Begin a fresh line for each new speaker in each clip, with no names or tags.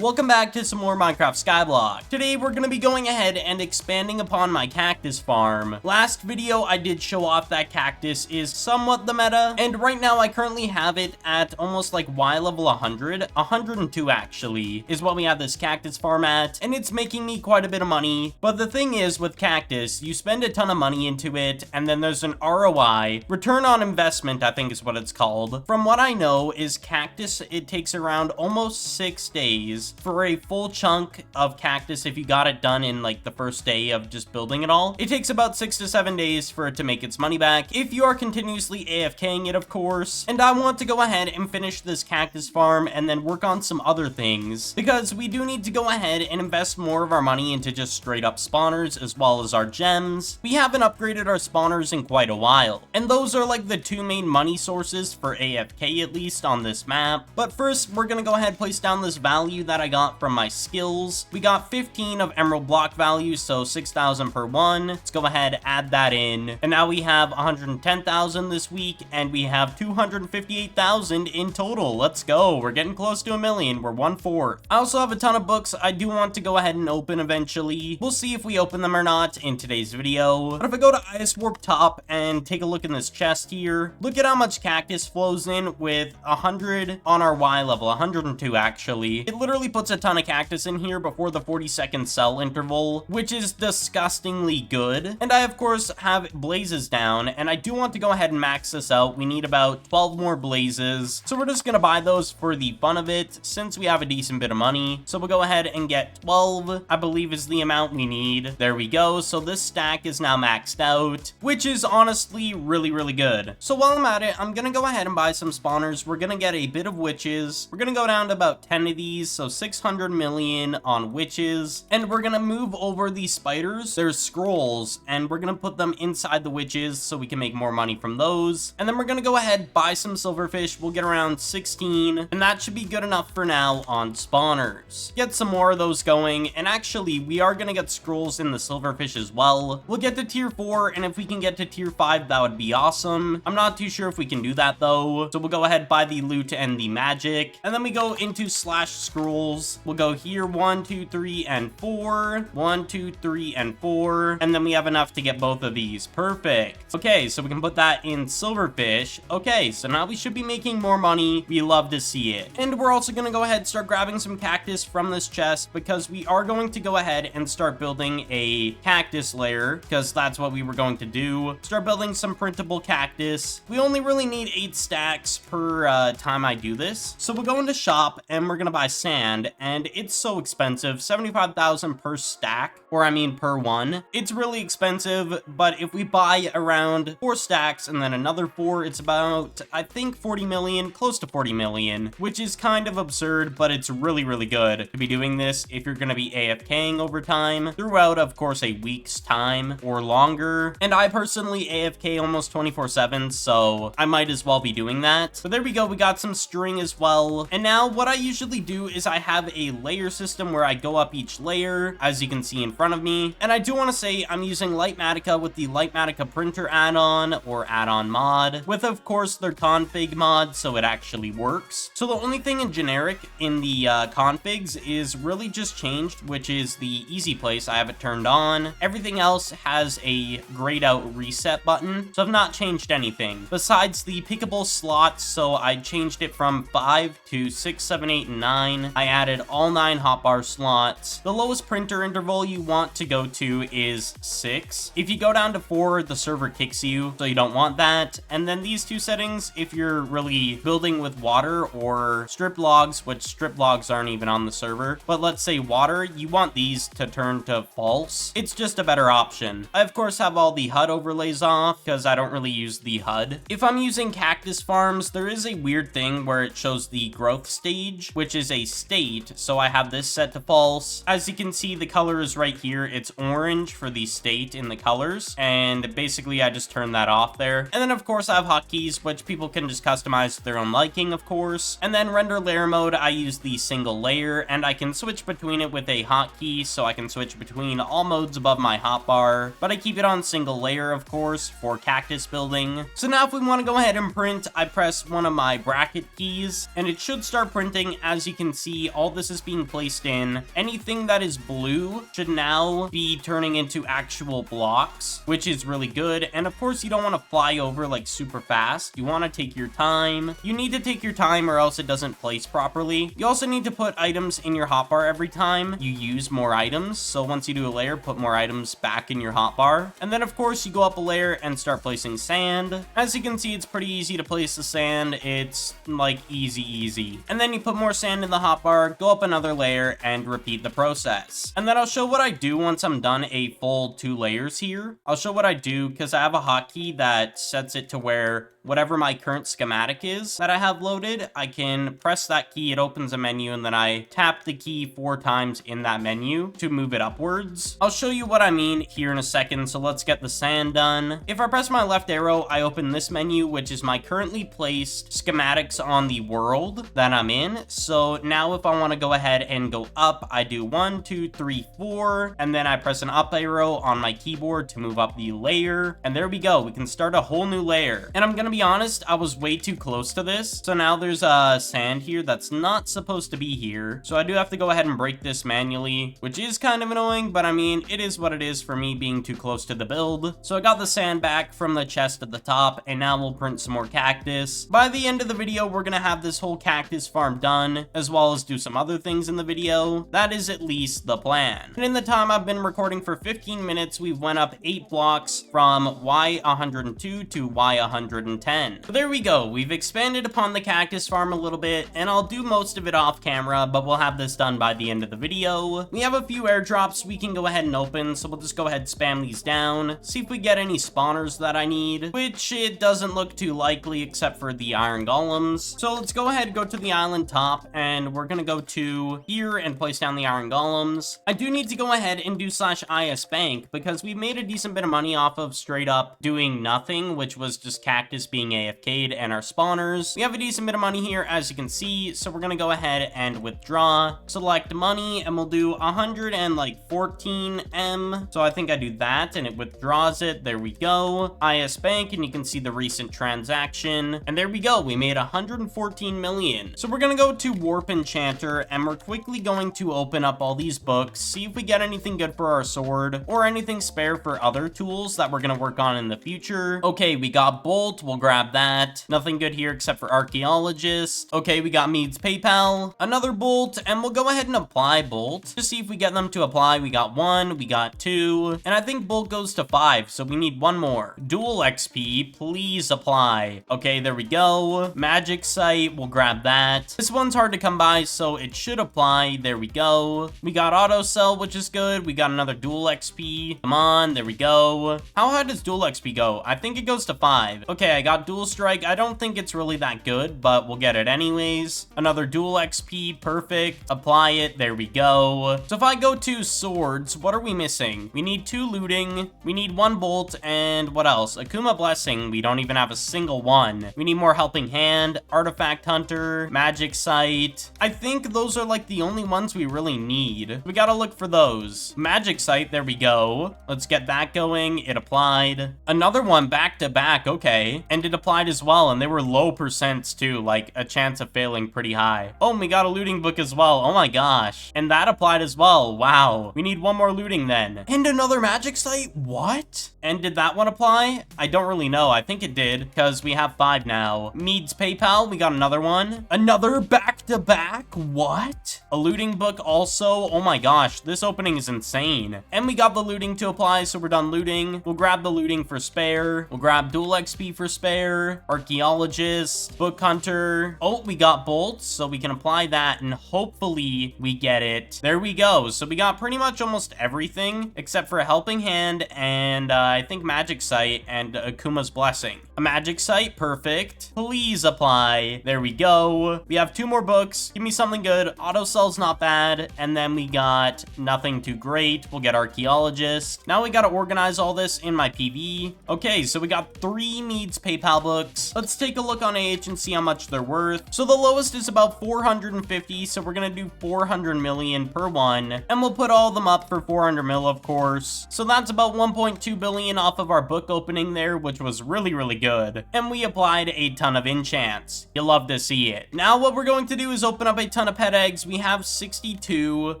Welcome back to some more Minecraft Skyblock. Today we're going to be going ahead and expanding upon my cactus farm. Last video I did show off that cactus is somewhat the meta, and right now I currently have it at almost like Y level 100, 102 actually, is what we have this cactus farm at, and it's making me quite a bit of money. But the thing is with cactus, you spend a ton of money into it, and then there's an ROI, return on investment I think is what it's called. From what I know is cactus, it takes around almost 6 days for a full chunk of cactus. If you got it done in like the first day of just building it all, it takes about 6 to 7 days for it to make its money back if you are continuously AFKing it, of course. And I want to go ahead and finish this cactus farm and then work on some other things, because we do need to go ahead and invest more of our money into just straight up spawners as well as our gems. We haven't upgraded our spawners in quite a while, and those are like the two main money sources for AFK, at least on this map. But first we're gonna go ahead and place down this value that I got from my skills. We got 15 of emerald block value, so 6,000 per one. Let's go ahead, add that in, and now we have 110,000 this week, and we have 258,000 in total. Let's go. We're getting close to a million. We're 1/4. I also have a ton of books I do want to go ahead and open eventually. We'll see if we open them or not in today's video. But if I go to Ice Warp Top and take a look in this chest here, look at how much cactus flows in with 100 on our Y level, 102 actually. It literally puts a ton of cactus in here before the 40-second cell interval, which is disgustingly good. And I of course have blazes down, and I do want to go ahead and max this out. We need about 12 more blazes, so we're just gonna buy those for the fun of it since we have a decent bit of money. So we'll go ahead and get 12, I believe is the amount we need. There we go. So this stack is now maxed out, which is honestly really good. So while I'm at it, I'm gonna go ahead and buy some spawners. We're gonna get a bit of witches. We're gonna go down to about 10 of these, so 600 million on witches, and we're gonna move over these spiders. There's scrolls, and we're gonna put them inside the witches so we can make more money from those. And then we're gonna go ahead, buy some silverfish. We'll get around 16, and that should be good enough for now on spawners. Get some more of those going, and actually we are gonna get scrolls in the silverfish as well. We'll get to tier 4, and if we can get to tier 5, that would be awesome. I'm not too sure if we can do that though, so we'll go ahead, buy the loot and the magic, and then we go into slash scrolls. We'll go here 1, 2, 3, and 4. 1, 2, 3, and 4. And then we have enough to get both of these. Perfect. Okay, so we can put that in silverfish. Okay, so now we should be making more money. We love to see it. And we're also going to go ahead and start grabbing some cactus from this chest, because we are going to go ahead and start building a cactus layer, because that's what we were going to do. Start building some printable cactus. We only really need 8 stacks per time I do this. So we'll go into shop, and we're going to buy sand, and it's so expensive, 75,000 per stack, or I mean per one. It's really expensive, but if we buy around 4 stacks and then another 4, it's about, I think, 40 million, close to 40 million, which is kind of absurd, but it's really good to be doing this if you're going to be AFKing over time throughout, of course, a week's time or longer. And I personally AFK almost 24/7, so I might as well be doing that. So there we go, we got some string as well. And now what I usually do is I have a layer system where I go up each layer, as you can see in front of me. And I do want to say I'm using Lightmatica with the Lightmatica printer add-on or add-on mod, with of course their config mod, so it actually works. So the only thing in generic in the configs is really just changed, which is the easy place. I have it turned on. Everything else has a grayed out reset button, so I've not changed anything besides the pickable slots. So I changed it from 5 to 6, 7, 8, and 9. I added all 9 hotbar slots. The lowest printer interval you want to go to is 6. If you go down to 4, the server kicks you, so you don't want that. And then these 2 settings, if you're really building with water or strip logs, which strip logs aren't even on the server, but let's say water, you want these to turn to false. It's just a better option. I of course have all the HUD overlays off because I don't really use the HUD. If I'm using cactus farms, there is a weird thing where it shows the growth stage, which is a state, so I have this set to false. As you can see, the color is right here. It's orange for the state in the colors, and basically I just turn that off there. And then of course I have hotkeys, which people can just customize to their own liking, of course. And then render layer mode, I use the single layer, and I can switch between it with a hotkey, so I can switch between all modes above my hotbar, but I keep it on single layer, of course, for cactus building. So now if we want to go ahead and print, I press one of my bracket keys, and it should start printing. As you can see, all this is being placed in. Anything that is blue should now be turning into actual blocks, which is really good. And of course, you don't want to fly over like super fast. You want to take your time. You need to take your time or else it doesn't place properly. You also need to put items in your hotbar every time you use more items. So once you do a layer, put more items back in your hotbar. And then of course, you go up a layer and start placing sand. As you can see, it's pretty easy to place the sand. It's like easy. And then you put more sand in the hotbar, go up another layer and repeat the process. And then I'll show what I do once I'm done a full 2 layers here. I'll show what I do because I have a hotkey that sets it to where whatever my current schematic is that I have loaded, I can press that key, it opens a menu, and then I tap the key 4 times in that menu to move it upwards. I'll show you what I mean here in a second, so let's get the sand done. If I press my left arrow, I open this menu, which is my currently placed schematics on the world that I'm in. So now if I want to go ahead and go up, I do 1, 2, 3, 4, and then I press an up arrow on my keyboard to move up the layer, and there we go. We can start a whole new layer. And I'm gonna be honest, I was way too close to this. So now there's sand here that's not supposed to be here. So I do have to go ahead and break this manually, which is kind of annoying, but I mean, it is what it is for me being too close to the build. So I got the sand back from the chest at the top, and now we'll print some more cactus. By the end of the video, we're gonna have this whole cactus farm done, as well as do some other things in the video. That is at least the plan. And in the time I've been recording for 15 minutes, we've went up 8 blocks from Y102 to Y110. So there we go. We've expanded upon the cactus farm a little bit, and I'll do most of it off camera, but we'll have this done by the end of the video. We have a few airdrops we can go ahead and open, so we'll just go ahead and spam these down, see if we get any spawners that I need, which it doesn't look too likely except for the iron golems. So let's go ahead and go to the island top, and we're gonna go to here and place down the iron golems. I do need to go ahead and do /IS bank because we made a decent bit of money off of straight up doing nothing, which was just cactus being AFK'd and our spawners. We have a decent bit of money here, as you can see, so we're gonna go ahead and withdraw, select money, and we'll do 114 M. So I think I do that, and it withdraws it. There we go. IS bank, and you can see the recent transaction, and there we go. We made 114 million. So we're gonna go to Warp Enchanter, and we're quickly going to open up all these books, see if we get anything good for our sword, or anything spare for other tools that we're gonna work on in the future. Okay, we got Bolt. We'll grab that. Nothing good here except for Archaeologist. Okay, we got Mead's PayPal. Another Bolt, and we'll go ahead and apply Bolt to see if we get them to apply. We got 1, we got 2, and I think Bolt goes to 5, so we need 1 more. Dual XP, please apply. Okay, there we go. Magic Sight, we'll grab that. This one's hard to come by, so it should apply. There we go. We got Auto Sell, which is good. We got another Dual XP. Come on, there we go. How high does Dual XP go? I think it goes to 5. Okay, I got Dual Strike. I don't think it's really that good, but we'll get it anyways. Another Dual XP, perfect. Apply it, there we go. So if I go to swords, what are we missing? We need 2 looting, we need 1 bolt, and what else? Akuma Blessing, we don't even have a single one. We need more Helping Hand, Artifact Hunter, Magic Sight. I think those are like the only ones we really need. We gotta look for those. Magic Sight, there we go. Let's get that going. It applied. Another one back to back, okay. And it applied as well, and they were low percents too, like a chance of failing pretty high. Oh, and we got a looting book as well. Oh my gosh. And that applied as well. Wow. We need 1 more looting then. And another Magic Sight? What? And did that one apply? I don't really know. I think it did, because we have 5 now. Mead's PayPal, we got another one. Another back to back? What? A looting book also? Oh my gosh, this opening is insane. And we got the looting to apply, so we're done looting. We'll grab the looting for spare. We'll grab Dual XP for spare. Archaeologist, Book Hunter. Oh, we got bolts, so we can apply that, and hopefully we get it. There we go. So we got pretty much almost everything, except for a Helping Hand, and I think Magic Sight, and Akuma's Blessing. A Magic Sight, perfect. Please apply. There we go. We have 2 more books. Give me something good. Auto Cell's not bad. And then we got nothing too great. We'll get Archaeologist. Now we gotta organize all this in my PV. Okay, so we got 3 Mead's PayPal PayPal books. Let's take a look on AH and see how much they're worth. So the lowest is about 450, so we're gonna do 400 million per one, and we'll put all of them up for 400 mil, of course. So that's about 1.2 billion off of our book opening there, which was really, really good. And we applied a ton of enchants. You'll love to see it. Now what we're going to do is open up a ton of pet eggs. We have 62,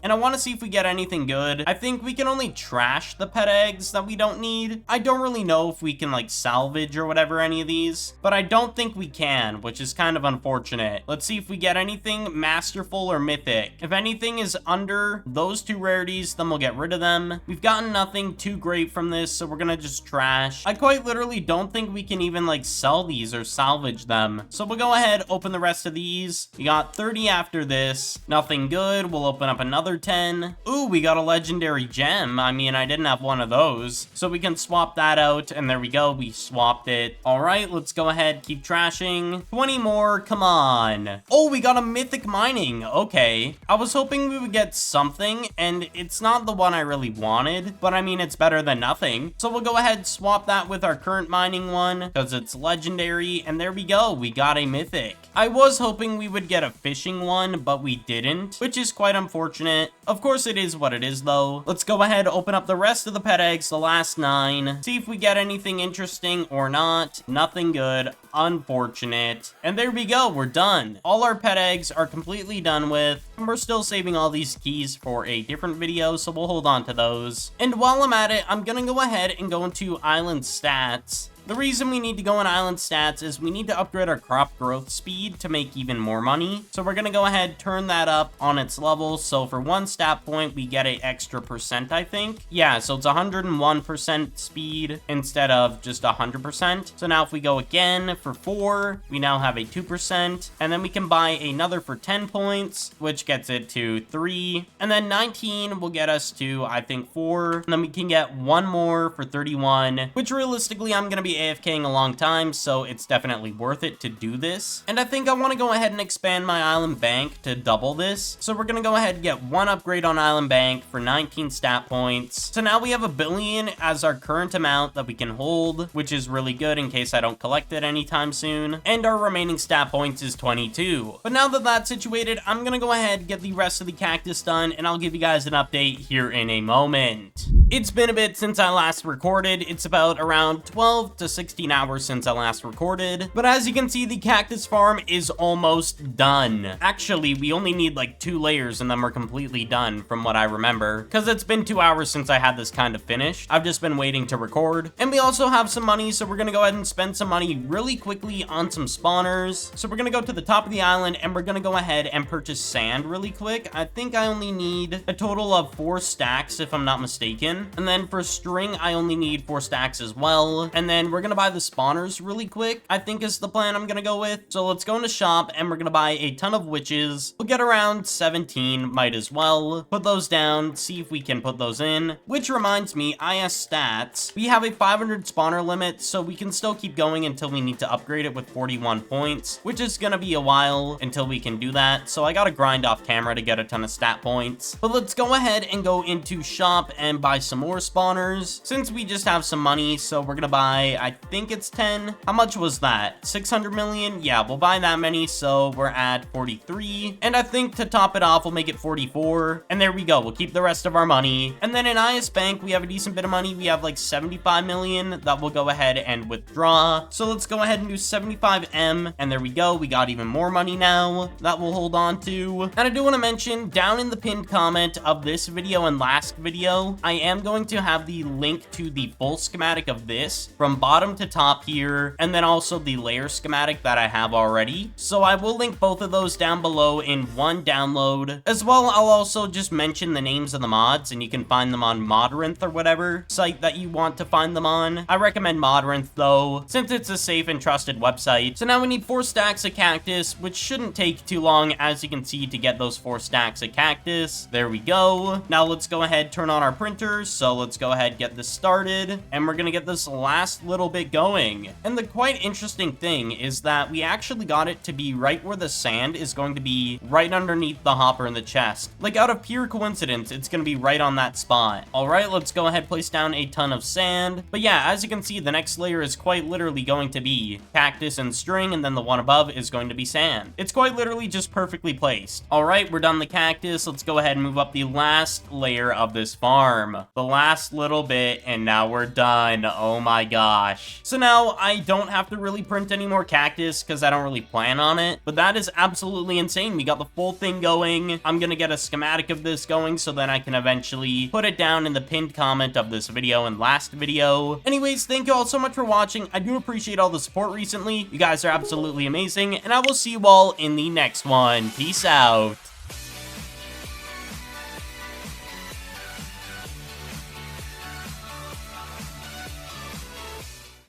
and I want to see if we get anything good. I think we can only trash the pet eggs that we don't need. I don't really know if we can like salvage or whatever any of these, but I don't think we can, which is kind of unfortunate. Let's see if we get anything masterful or mythic. If anything is under those two rarities, then we'll get rid of them. We've gotten nothing too great from this, so we're gonna just trash. I quite literally don't think we can even like sell these or salvage them. So we'll go ahead, open the rest of these. We got 30 after this. Nothing good. We'll open up another 10. Ooh, we got a legendary gem. I mean, I didn't have one of those. So we can swap that out, and there we go. We swapped it. All right, let's go ahead, keep trashing. 20 more, come on. Oh, we got a mythic mining. Okay. I was hoping we would get something, and it's not the one I really wanted, but I mean, it's better than nothing. So we'll go ahead, swap that with our current mining one, because it's legendary, and there we go. We got a mythic. I was hoping we would get a fishing one, but we didn't, which is quite unfortunate. Of course, it is what it is, though. Let's go ahead, open up the rest of the pet eggs, the last 9. See if we get anything interesting or not. Nothing good. Unfortunate. And there we go. We're done. All our pet eggs are completely done with. And we're still saving all these keys for a different video, so we'll hold on to those. And while I'm at it, I'm gonna go ahead and go into island stats. The reason we need to go in island stats is we need to upgrade our crop growth speed to make even more money. So we're going to go ahead, turn that up on its level. So for 1 stat point, we get an extra percent, I think. Yeah, so it's 101% speed instead of just 100%. So now if we go again for 4, we now have a 2%. And then we can buy another for 10 points, which gets it to 3. And then 19 will get us to, I think, 4. And then we can get one more for 31, which realistically, I'm going to be AFKing a long time, so it's definitely worth it to do this. And I think I want to go ahead and expand my island bank to double this. So we're going to go ahead and get 1 upgrade on island bank for 19 stat points. So now we have 1 billion as our current amount that we can hold, which is really good in case I don't collect it anytime soon. And our remaining stat points is 22. But now that that's situated, I'm going to go ahead and get the rest of the cactus done, and I'll give you guys an update here in a moment. It's been a bit since I last recorded. It's about around 12 to 16 hours since I last recorded. But as you can see, the cactus farm is almost done. Actually, we only need like 2 layers and then we're completely done from what I remember. Because it's been 2 hours since I had this kind of finished. I've just been waiting to record. And we also have some money, so we're going to go ahead and spend some money really quickly on some spawners. So we're going to go to the top of the island and we're going to go ahead and purchase sand really quick. I think I only need a total of 4 stacks if I'm not mistaken. And then for string, I only need 4 stacks as well. And then we're gonna buy the spawners really quick, I think is the plan I'm gonna go with. So let's go into shop and we're gonna buy a ton of witches. We'll get around 17, might as well. Put those down, see if we can put those in. Which reminds me, IS stats. We have a 500 spawner limit, so we can still keep going until we need to upgrade it with 41 points, which is gonna be a while until we can do that. So I gotta grind off camera to get a ton of stat points. But let's go ahead and go into shop and buy some more spawners since we just have some money. So we're gonna buy, I think it's 10. How much was that? 600 million? Yeah, we'll buy that many. So we're at 43. And I think to top it off, we'll make it 44. And there we go. We'll keep the rest of our money. And then in IS Bank, we have a decent bit of money. We have like 75 million that we'll go ahead and withdraw. So let's go ahead and do 75M. And there we go. We got even more money now that we'll hold on to. And I do want to mention down in the pinned comment of this video and last video, I am going to have the link to the full schematic of this from bottom to top here, and then also the layer schematic that I have already. So I will link both of those down below in one download. As well, I'll also just mention the names of the mods, and you can find them on Modrinth or whatever site that you want to find them on. I recommend Modrinth though, since it's a safe and trusted website. So now we need 4 stacks of cactus, which shouldn't take too long, as you can see, to get those 4 stacks of cactus. There we go. Now let's go ahead, turn on our printers. So let's go ahead, get this started, and we're gonna get this last little little bit going. And the quite interesting thing is that we actually got it to be right where the sand is going to be right underneath the hopper in the chest. Like, out of pure coincidence, it's going to be right on that spot. All right, let's go ahead, place down a ton of sand. But yeah, as you can see, the next layer is quite literally going to be cactus and string, and then the one above is going to be sand. It's quite literally just perfectly placed. All right, we're done the cactus. Let's go ahead and move up the last layer of this farm. The last little bit, and now we're done. Oh my gosh. So now I don't have to really print any more cactus because I don't really plan on it, but that is absolutely insane. We got the full thing going. I'm gonna get a schematic of this going so then I can eventually put it down in the pinned comment of this video and last video. Anyways, thank you all so much for watching. I do appreciate all the support recently. You guys are absolutely amazing, and I will see you all in the next one. Peace out.